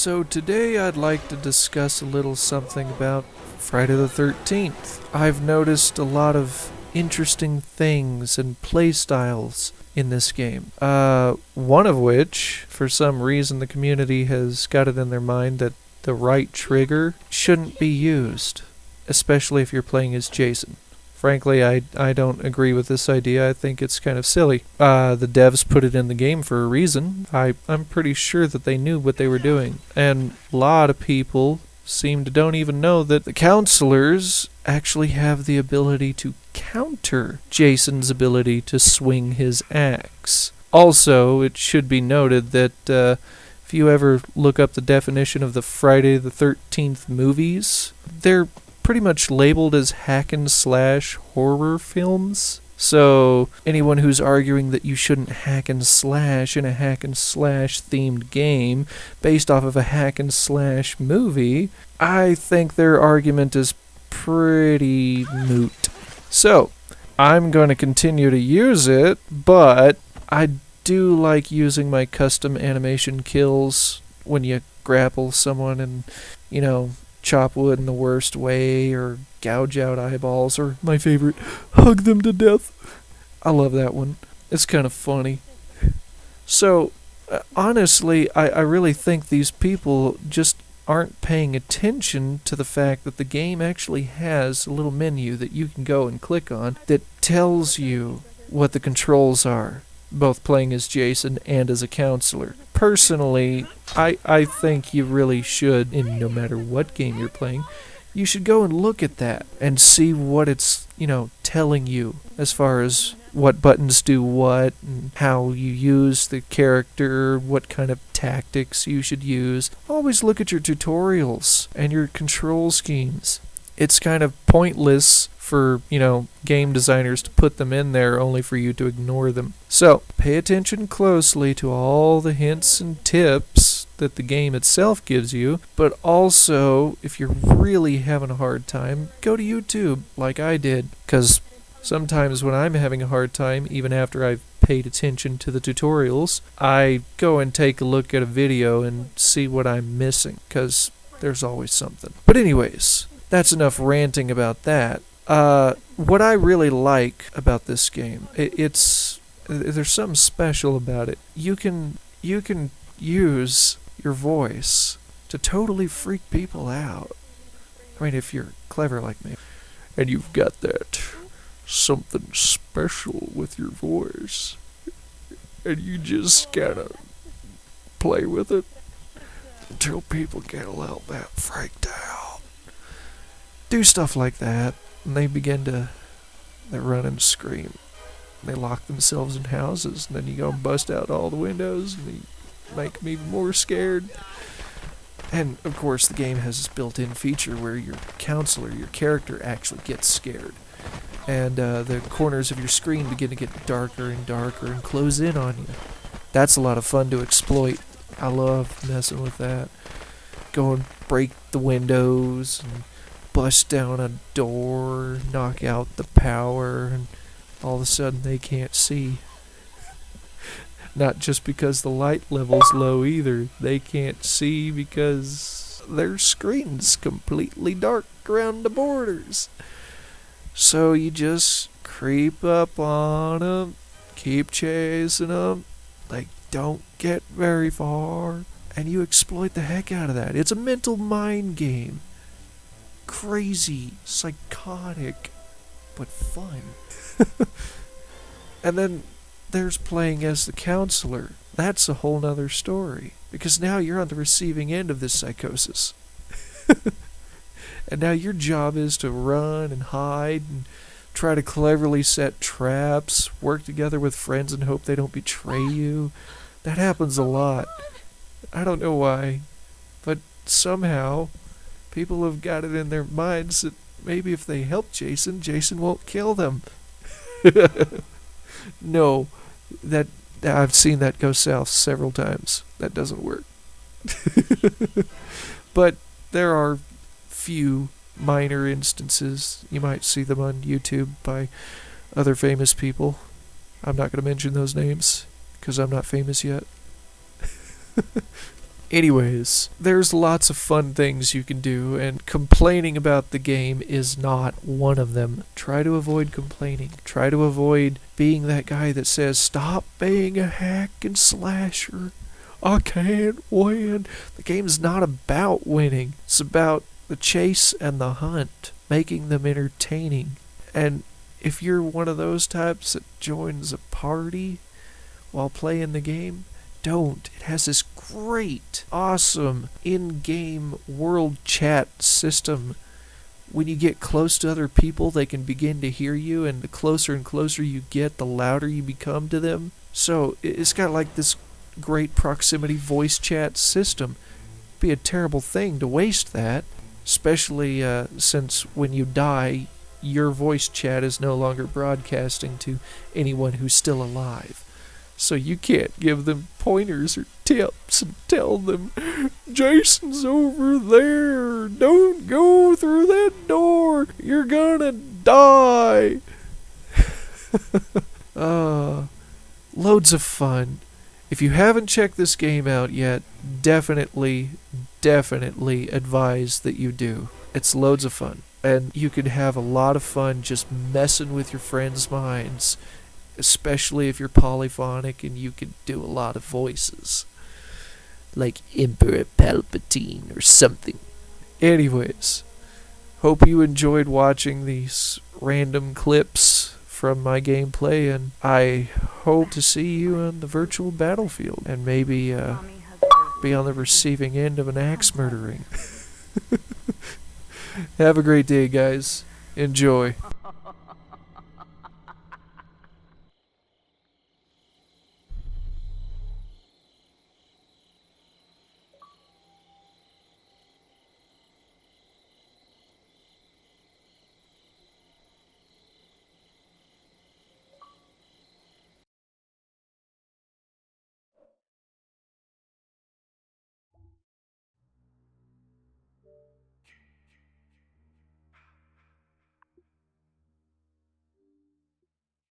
So today I'd like to discuss a little something about Friday the 13th. I've noticed a lot of interesting things and play styles in this game. One of which, for some reason, the community has got it in their mind that the right trigger shouldn't be used, especially if you're playing as Jason. Frankly, I don't agree with this idea. I think it's kind of silly. The devs put it in the game for a reason. I'm pretty sure that they knew what they were doing. And a lot of people seem to don't even know that the counselors actually have the ability to counter Jason's ability to swing his axe. Also, it should be noted that if you ever look up the definition of the Friday the 13th movies, they're pretty much labeled as hack and slash horror films. So anyone who's arguing that you shouldn't hack and slash in a hack and slash themed game based off of a hack and slash movie, I think their argument is pretty moot. So I'm going to continue to use it, but I do like using my custom animation kills when you grapple someone and, chop wood in the worst way, or gouge out eyeballs, or my favorite, hug them to death. I love that one. It's kind of funny. So, honestly, I really think these people just aren't paying attention to the fact that the game actually has a little menu that you can go and click on that tells you what the controls are, both playing as Jason and as a counselor. Personally, I think you really should, in no matter what game you're playing, you should go and look at that and see what it's, telling you as far as what buttons do what and how you use the character, what kind of tactics you should use. Always look at your tutorials and your control schemes. It's kind of pointless for, game designers to put them in there only for you to ignore them. So, pay attention closely to all the hints and tips that the game itself gives you, but also, if you're really having a hard time, go to YouTube like I did, because sometimes when I'm having a hard time, even after I've paid attention to the tutorials, I go and take a look at a video and see what I'm missing, because there's always something. But anyways, that's enough ranting about that. What I really like about this game, there's something special about it. You can use your voice to totally freak people out. I mean, if you're clever like me, and you've got that something special with your voice, and you just gotta play with it until people get a little bit freaked out. Do stuff like that, and they run and scream. They lock themselves in houses, and then you go and bust out all the windows, and you make them even more scared. And, of course, the game has this built-in feature where your counselor, your character, actually gets scared. And the corners of your screen begin to get darker and darker and close in on you. That's a lot of fun to exploit. I love messing with that. Go and break the windows and bust down a door, knock out the power, and all of a sudden they can't see. Not just because the light level's low either. They can't see because their screen's completely dark around the borders. So you just creep up on them, keep chasing them. They don't get very far, and you exploit the heck out of that. It's a mental mind game. Crazy, psychotic, but fun. And then there's playing as the counselor. That's a whole nother story, because now you're on the receiving end of this psychosis. And now your job is to run and hide and try to cleverly set traps, work together with friends and hope they don't betray you. That happens a lot. I don't know why, but somehow people have got it in their minds that maybe if they help Jason, Jason won't kill them. No, that I've seen that go south several times. That doesn't work. But there are few minor instances. You might see them on YouTube by other famous people. I'm not going to mention those names because I'm not famous yet. Anyways, there's lots of fun things you can do, and complaining about the game is not one of them. Try to avoid complaining. Try to avoid being that guy that says, "Stop being a hack and slasher. I can't win." The game's not about winning. It's about the chase and the hunt, making them entertaining. And if you're one of those types that joins a party while playing the game, don't. It has this great, awesome in-game world chat system. When you get close to other people, they can begin to hear you, and the closer and closer you get, the louder you become to them. So it's got like this great proximity voice chat system. It'd be a terrible thing to waste that, especially since when you die, your voice chat is no longer broadcasting to anyone who's still alive. So you can't give them pointers or tips and tell them, "Jason's over there. Don't go through that door. You're gonna die." Loads of fun. If you haven't checked this game out yet, definitely advise that you do. It's loads of fun. And you can have a lot of fun just messing with your friends' minds, especially if you're polyphonic and you can do a lot of voices, like Emperor Palpatine or something. Anyways, hope you enjoyed watching these random clips from my gameplay, and I hope to see you on the virtual battlefield and maybe be on the receiving end of an axe murdering. Have a great day, guys. Enjoy.